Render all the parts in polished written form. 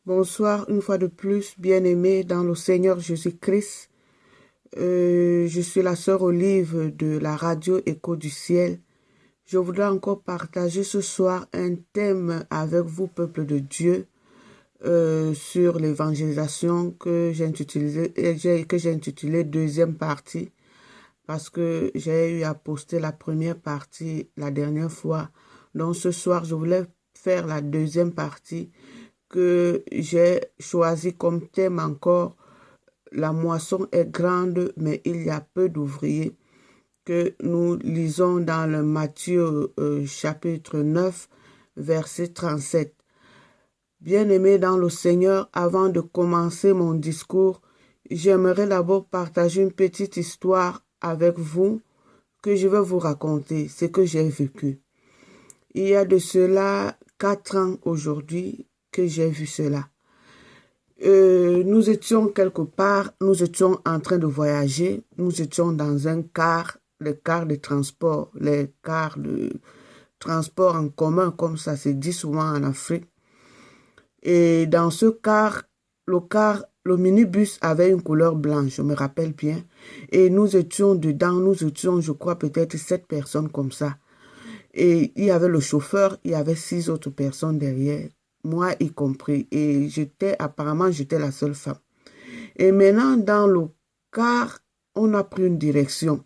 Bonsoir une fois de plus, bien-aimés dans le Seigneur Jésus-Christ. Je suis la sœur Olive de la radio Écho du Ciel. Je voudrais encore partager ce soir un thème avec vous, peuple de Dieu, sur l'évangélisation que j'ai intitulé deuxième partie, parce que j'ai eu à poster la première partie la dernière fois. Donc ce soir, je voulais faire la deuxième partie que j'ai choisi comme thème encore. La moisson est grande, mais il y a peu d'ouvriers, que nous lisons dans le Matthieu chapitre 9, verset 37. Bien-aimés dans le Seigneur, avant de commencer mon discours, j'aimerais d'abord partager une petite histoire avec vous que je vais vous raconter, ce que j'ai vécu. Il y a de cela 4 ans aujourd'hui que j'ai vu cela. Nous étions quelque part, nous étions en train de voyager, nous étions dans un car, les cars de transport, les cars de transport en commun, comme ça se dit souvent en Afrique. Et dans ce car, le minibus avait une couleur blanche, je me rappelle bien. Et nous étions dedans, je crois, peut-être 7 personnes comme ça. Et il y avait le chauffeur, il y avait 6 autres personnes derrière, moi y compris. Et apparemment, j'étais la seule femme. Et maintenant, dans le car, on a pris une direction.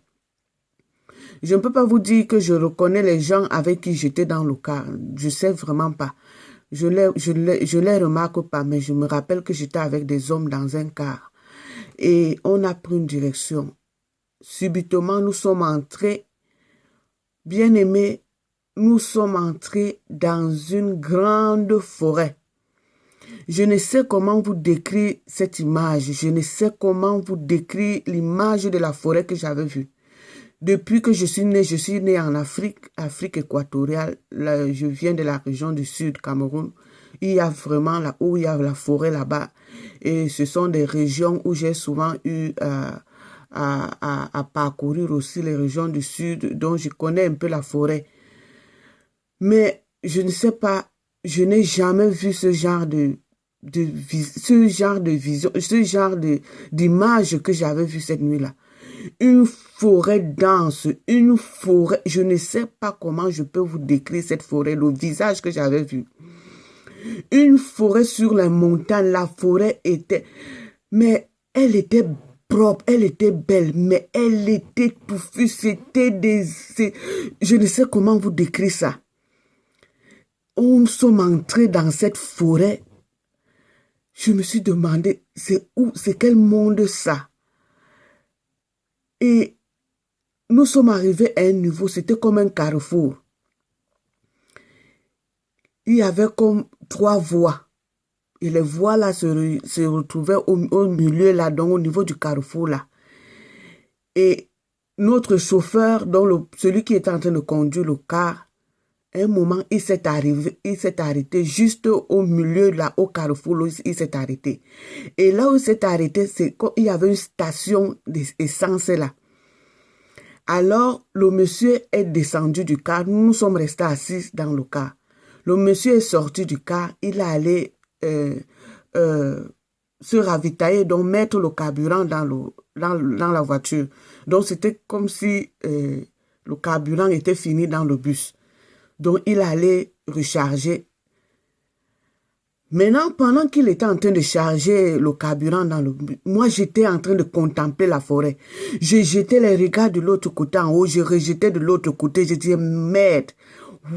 Je ne peux pas vous dire que je reconnais les gens avec qui j'étais dans le car. Je ne sais vraiment pas. Je les remarque pas, mais je me rappelle que j'étais avec des hommes dans un car. Et on a pris une direction. Subitement, nous sommes entrés, bien aimés, nous sommes entrés dans une grande forêt. Je ne sais comment vous décrire cette image. Je ne sais comment vous décrire l'image de la forêt que j'avais vue. Depuis que je suis né en Afrique, Afrique équatoriale. Là, je viens de la région du sud, Cameroun. Il y a vraiment là-haut, il y a la forêt là-bas. Et ce sont des régions où j'ai souvent eu à parcourir aussi les régions du sud, donc je connais un peu la forêt. Mais je ne sais pas, je n'ai jamais vu ce genre d'image que j'avais vu cette nuit-là. Une forêt dense, une forêt, je ne sais pas comment je peux vous décrire cette forêt, le visage que j'avais vu. Une forêt sur les montagnes, la forêt était, mais elle était propre, elle était belle, mais elle était touffue, je ne sais comment vous décrire ça. Nous sommes entrés dans cette forêt. Je me suis demandé, c'est où, c'est quel monde ça? Et nous sommes arrivés à un niveau, c'était comme un carrefour. Il y avait comme 3 voies. Et les voies là se retrouvaient au milieu là, donc au niveau du carrefour là. Et notre chauffeur, celui qui était en train de conduire le car, à un moment, il s'est arrêté juste au milieu, là, au carrefour, il s'est arrêté. Et là où il s'est arrêté, c'est quand il y avait une station d'essence là. Alors, le monsieur est descendu du car, nous sommes restés assis dans le car. Le monsieur est sorti du car, il est allé se ravitailler, donc mettre le carburant dans la voiture. Donc, c'était comme si le carburant était fini dans le bus. Donc, il allait recharger. Maintenant, pendant qu'il était en train de charger le carburant dans le bus, moi, j'étais en train de contempler la forêt. Je jetais les regards de l'autre côté en haut, je rejetais de l'autre côté, je disais, merde,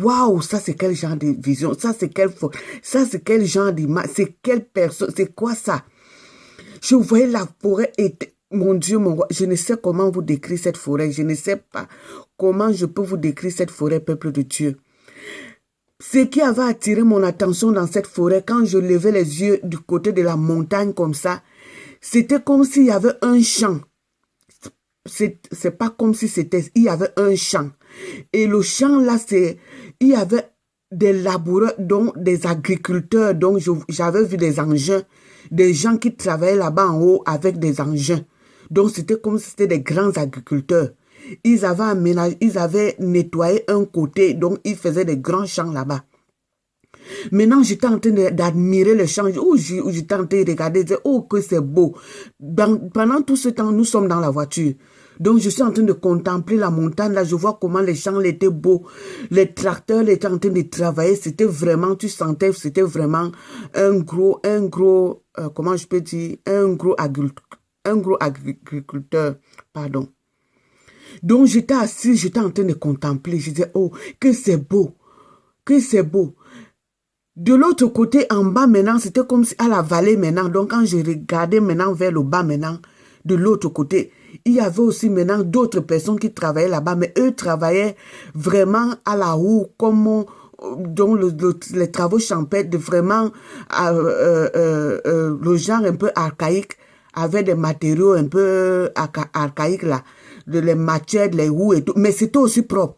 waouh, ça c'est quel genre de vision, ça c'est quel genre d'image, c'est quelle personne, c'est quoi ça? Je voyais la forêt était, mon Dieu, mon roi, je ne sais comment vous décrire cette forêt, je ne sais pas comment je peux vous décrire cette forêt, peuple de Dieu. Ce qui avait attiré mon attention dans cette forêt, quand je levais les yeux du côté de la montagne comme ça, c'était comme s'il y avait un champ. C'est pas comme si il y avait un champ. Et le champ là, il y avait des laboureurs, donc des agriculteurs, donc j'avais vu des engins, des gens qui travaillaient là-bas en haut avec des engins. Donc c'était comme si c'était des grands agriculteurs. Ils avaient nettoyé un côté, donc ils faisaient des grands champs là-bas. Maintenant, j'étais en train d'admirer le champ. J'étais en train de regarder, de dire, oh, que c'est beau. Pendant tout ce temps, nous sommes dans la voiture. Donc, je suis en train de contempler la montagne. Là, je vois comment les champs étaient beaux. Les tracteurs étaient en train de travailler. C'était vraiment, tu sentais, c'était vraiment un gros, comment je peux dire, un gros agriculteur, pardon. Donc, j'étais assis, j'étais en train de contempler. Je disais, oh, que c'est beau, que c'est beau. De l'autre côté, en bas maintenant, c'était comme si à la vallée maintenant. Donc, quand je regardais maintenant vers le bas maintenant, de l'autre côté, il y avait aussi maintenant d'autres personnes qui travaillaient là-bas, mais eux travaillaient vraiment à la roue, comme dont les travaux champêtres, vraiment le genre un peu archaïque, avec des matériaux un peu archaïques là, les machettes, les roues et tout, mais c'était aussi propre.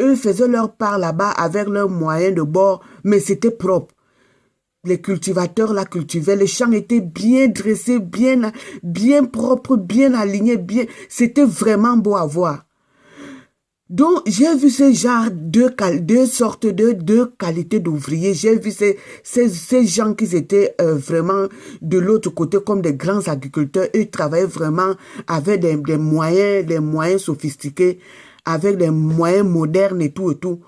Eux faisaient leur part là-bas avec leurs moyens de bord, mais c'était propre. Les cultivateurs la cultivaient, les champs étaient bien dressés, bien propres, bien alignés, bien. C'était vraiment beau à voir. Donc, j'ai vu ces genres deux sortes de deux qualités d'ouvriers. J'ai vu ces gens qui étaient vraiment de l'autre côté comme des grands agriculteurs. Eux travaillaient vraiment avec des moyens sophistiqués, avec des moyens modernes et tout et tout.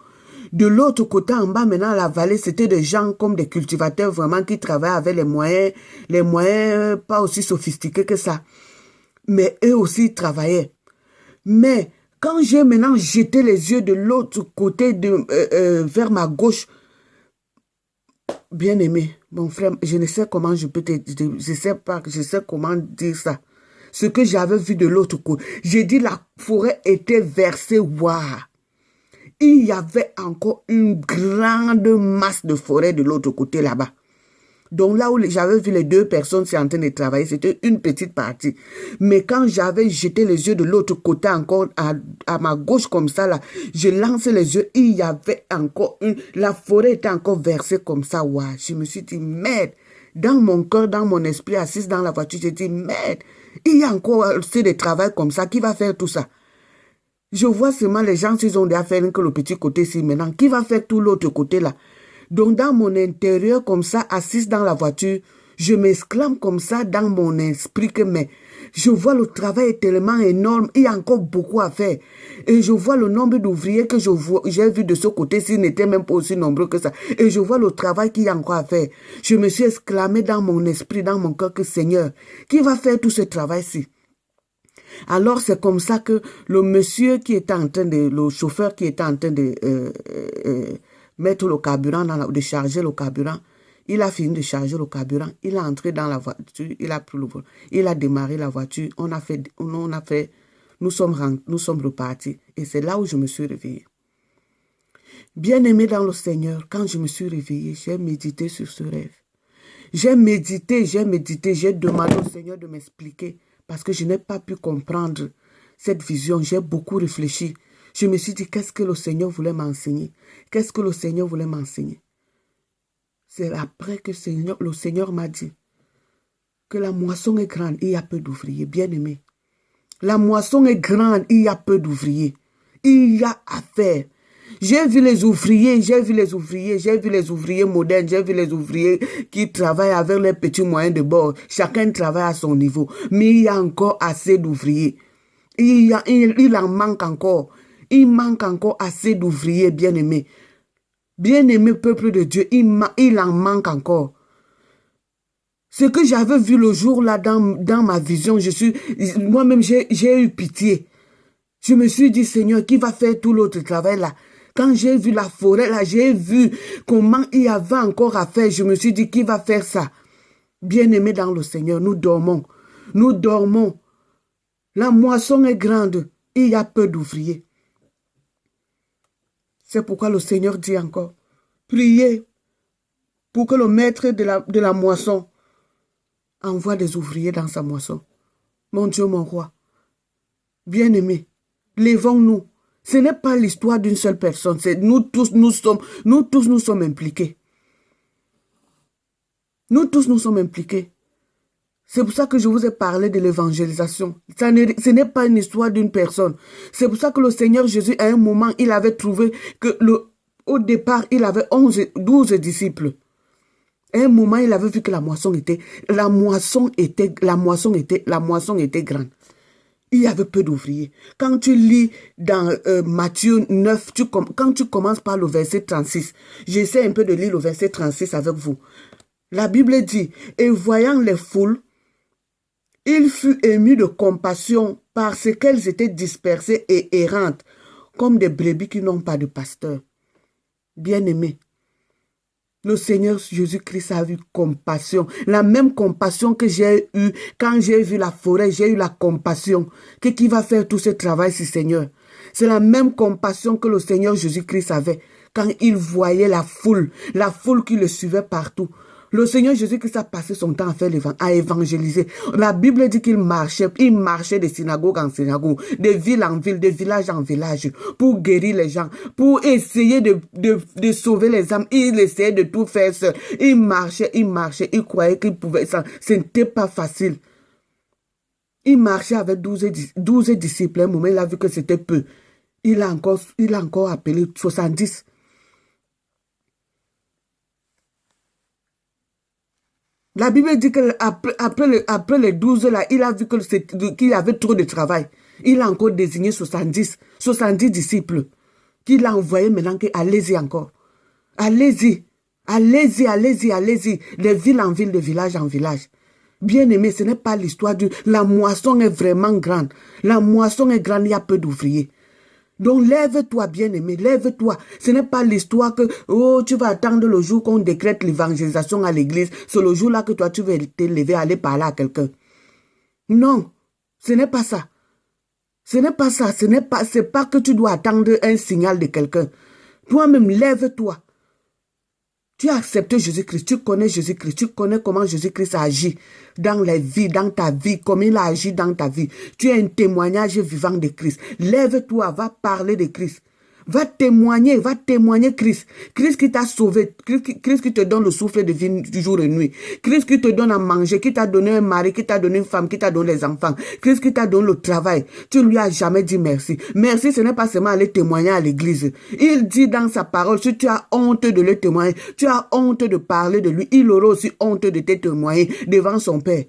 De l'autre côté, en bas, maintenant, la vallée, c'était des gens comme des cultivateurs vraiment qui travaillaient avec les moyens pas aussi sophistiqués que ça. Mais eux aussi travaillaient. Mais quand j'ai maintenant jeté les yeux de l'autre côté, vers ma gauche, bien aimé, mon frère, je ne sais comment je peux te dire, je sais comment dire ça. Ce que j'avais vu de l'autre côté, j'ai dit la forêt était versée, waouh. Il y avait encore une grande masse de forêt de l'autre côté là-bas. Donc là où j'avais vu les deux personnes en train de travailler, c'était une petite partie. Mais quand j'avais jeté les yeux de l'autre côté encore, à ma gauche comme ça, là, je lançais les yeux, il y avait encore la forêt était encore versée comme ça. Wow. Je me suis dit, merde. Dans mon cœur, dans mon esprit, assise dans la voiture, j'ai dit, merde. Il y a encore assez de travail comme ça. Qui va faire tout ça? Je vois seulement les gens, s'ils ont déjà fait que le petit côté-ci maintenant. Qui va faire tout l'autre côté là? Donc, dans mon intérieur, comme ça, assise dans la voiture, je m'exclame comme ça dans mon esprit que, mais, je vois le travail est tellement énorme, il y a encore beaucoup à faire. Et je vois le nombre d'ouvriers que j'ai vu de ce côté-ci n'était même pas aussi nombreux que ça. Et je vois le travail qu'il y a encore à faire. Je me suis exclamé dans mon esprit, dans mon cœur que, Seigneur, qui va faire tout ce travail-ci? Alors, c'est comme ça que le monsieur qui était en train le chauffeur qui était en train de mettre le carburant, de charger le carburant, il a fini de charger le carburant, il est entré dans la voiture, il a pris le vol, il a démarré la voiture, nous sommes repartis. Et c'est là où je me suis réveillée. Bien-aimé dans le Seigneur, quand je me suis réveillée, j'ai médité sur ce rêve. J'ai médité, j'ai demandé au Seigneur de m'expliquer. Parce que je n'ai pas pu comprendre cette vision. J'ai beaucoup réfléchi. Je me suis dit, qu'est-ce que le Seigneur voulait m'enseigner? Qu'est-ce que le Seigneur voulait m'enseigner? C'est après que le Seigneur m'a dit que la moisson est grande, il y a peu d'ouvriers. Bien-aimé, la moisson est grande, il y a peu d'ouvriers. Il y a à faire. J'ai vu les ouvriers modernes, j'ai vu les ouvriers qui travaillent avec leurs petits moyens de bord. Chacun travaille à son niveau. Mais il y a encore assez d'ouvriers. Il en manque encore. Il manque encore assez d'ouvriers, bien-aimés. Bien-aimé peuple de Dieu, il en manque encore. Ce que j'avais vu le jour-là dans ma vision, moi-même j'ai eu pitié. Je me suis dit, Seigneur, qui va faire tout l'autre travail là? Quand j'ai vu la forêt là, j'ai vu comment il y avait encore à faire. Je me suis dit, qui va faire ça? Bien-aimé dans le Seigneur, nous dormons. Nous dormons. La moisson est grande. Il y a peu d'ouvriers. C'est pourquoi le Seigneur dit encore, priez pour que le maître de la moisson envoie des ouvriers dans sa moisson. Mon Dieu, mon roi, bien-aimé, lèvons-nous. Ce n'est pas l'histoire d'une seule personne. Nous tous, nous sommes impliqués. Nous tous, nous sommes impliqués. C'est pour ça que je vous ai parlé de l'évangélisation. Ce n'est pas une histoire d'une personne. C'est pour ça que le Seigneur Jésus, à un moment, il avait trouvé que Au départ, il avait 12 disciples. À un moment, il avait vu que la moisson était grande. Il y avait peu d'ouvriers. Quand tu lis dans Matthieu 9, quand tu commences par le verset 36, j'essaie un peu de lire le verset 36 avec vous. La Bible dit, et voyant les foules, il fut ému de compassion parce qu'elles étaient dispersées et errantes, comme des brebis qui n'ont pas de pasteur. Bien-aimés, le Seigneur Jésus-Christ a eu compassion. La même compassion que j'ai eue quand j'ai vu la forêt, j'ai eu la compassion. Qui va faire tout ce travail, ce Seigneur? C'est la même compassion que le Seigneur Jésus-Christ avait quand il voyait la foule qui le suivait partout. Le Seigneur Jésus-Christ a passé son temps à évangéliser. La Bible dit qu'il marchait de synagogue en synagogue, de ville en ville, de village en village, pour guérir les gens, pour essayer de sauver les âmes. Il essayait de tout faire seul. Il marchait, il croyait qu'il pouvait ça. Ce n'était pas facile. Il marchait avec 12 disciples. À un moment, il a vu que c'était peu. Il a encore appelé 70. La Bible dit qu'après les 12 là, il a vu qu'il y avait trop de travail. Il a encore désigné 70 disciples qu'il a envoyé maintenant que allez-y encore. Allez-y, de ville en ville, de village en village. Bien-aimé, ce n'est pas l'histoire la moisson est vraiment grande. La moisson est grande, il y a peu d'ouvriers. Donc, lève-toi, bien-aimé, lève-toi. Ce n'est pas l'histoire que, tu vas attendre le jour qu'on décrète l'évangélisation à l'église. C'est le jour-là que toi, tu vas te lever, aller parler à quelqu'un. Non, ce n'est pas ça. C'est pas que tu dois attendre un signal de quelqu'un. Toi-même, lève-toi. Tu as accepté Jésus-Christ, tu connais Jésus-Christ, tu connais comment Jésus-Christ agit dans ta vie, comment il a agi dans ta vie. Tu es un témoignage vivant de Christ. Lève-toi, va parler de Christ. Va témoigner Christ. Christ qui t'a sauvé. Christ qui te donne le souffle de vie du jour et nuit. Christ qui te donne à manger, qui t'a donné un mari, qui t'a donné une femme, qui t'a donné les enfants. Christ qui t'a donné le travail. Tu ne lui as jamais dit merci. Merci, ce n'est pas seulement aller témoigner à l'église. Il dit dans sa parole, si tu as honte de le témoigner, tu as honte de parler de lui, il aura aussi honte de te témoigner devant son Père.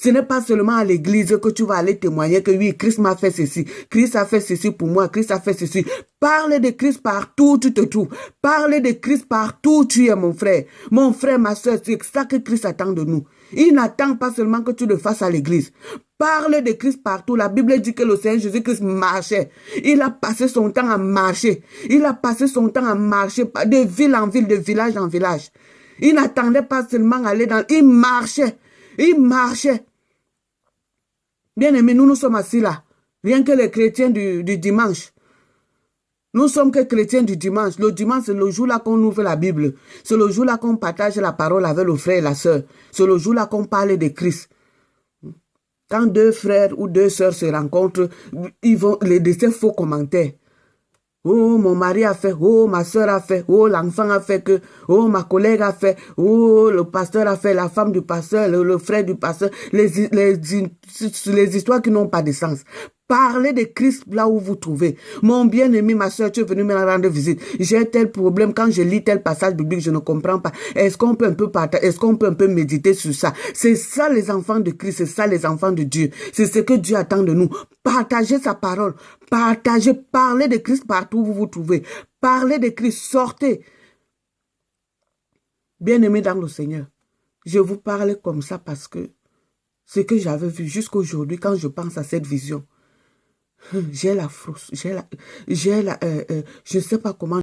Ce n'est pas seulement à l'église que tu vas aller témoigner que oui, Christ m'a fait ceci. Christ a fait ceci pour moi. Christ a fait ceci. Parle de Christ partout où tu te trouves. Parle de Christ partout où tu es, mon frère. Mon frère, ma soeur, c'est ça que Christ attend de nous. Il n'attend pas seulement que tu le fasses à l'église. Parle de Christ partout. La Bible dit que le Seigneur Jésus-Christ marchait. Il a passé son temps à marcher. Il a passé son temps à marcher de ville en ville, de village en village. Il n'attendait pas seulement aller dans... Il marchait. Il marchait. Bien-aimés, nous sommes assis là. Rien que les chrétiens du dimanche. Nous sommes que chrétiens du dimanche. Le dimanche, c'est le jour là qu'on ouvre la Bible. C'est le jour là qu'on partage la parole avec le frère et la sœur. C'est le jour là qu'on parle de Christ. Quand deux frères ou deux sœurs se rencontrent, ils vont laisser des faux commentaires. Oh, mon mari a fait, oh, ma soeur a fait, oh, l'enfant a fait que, oh, ma collègue a fait, oh, le pasteur a fait, la femme du pasteur, le frère du pasteur, les histoires qui n'ont pas de sens. Parlez de Christ là où vous trouvez. Mon bien-aimé, ma soeur, tu es venu me rendre visite. J'ai tel problème. Quand je lis tel passage biblique, je ne comprends pas. Est-ce qu'on peut un peu partager? Est-ce qu'on peut un peu méditer sur ça? C'est ça les enfants de Christ. C'est ça les enfants de Dieu. C'est ce que Dieu attend de nous. Partagez sa parole. Partagez. Parlez de Christ partout où vous vous trouvez. Parlez de Christ. Sortez. Bien-aimé dans le Seigneur, je vous parle comme ça parce que ce que j'avais vu jusqu'aujourd'hui, quand je pense à cette vision, j'ai la frousse, je ne sais pas comment